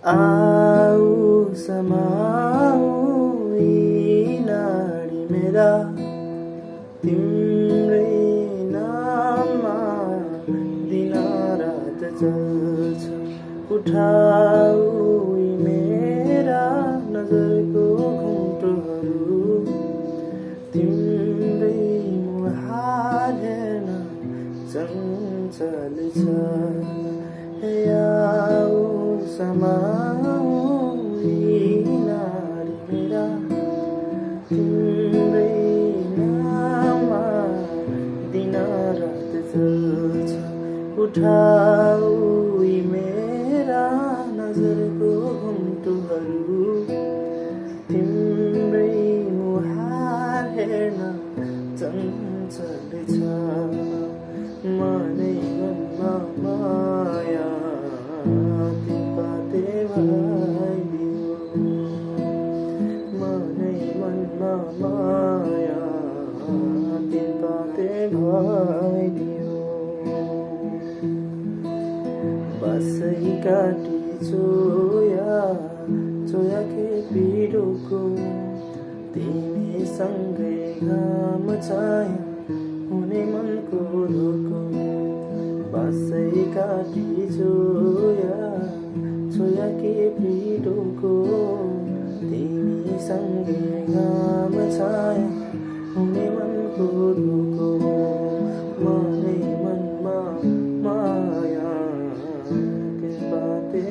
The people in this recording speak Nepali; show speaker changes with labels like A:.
A: आऊ समाऊ यी नाडी मेरा तिम्रै नाममा दिन रात चल्छ। उठाऊ यी मेरा नजरको घुम्टोहरू तिम्रै मुहार हेर्न चञ्चल छ। हे आऊ समाऊ यी नाडी मेरा तिम्रै नाममा दिन रात चल्छ। उठाऊ यी मेरा नजरको घुम्टोहरू तिम्रै मुहार हेर्न चञ्चल छ। मनै मनमा माया तिमीपाते भइदियो। मनै मनमा माया तिमीपाते भइदियो। बसै काटी चोयाके पिरोको तिमीसँगै घाम छाया हुने मनको धोको। बसै काटी चोयाके पिरोको तिमीसँगै घाम छाया हुने मनको धोको। मनै मनमा माया तिमीपाते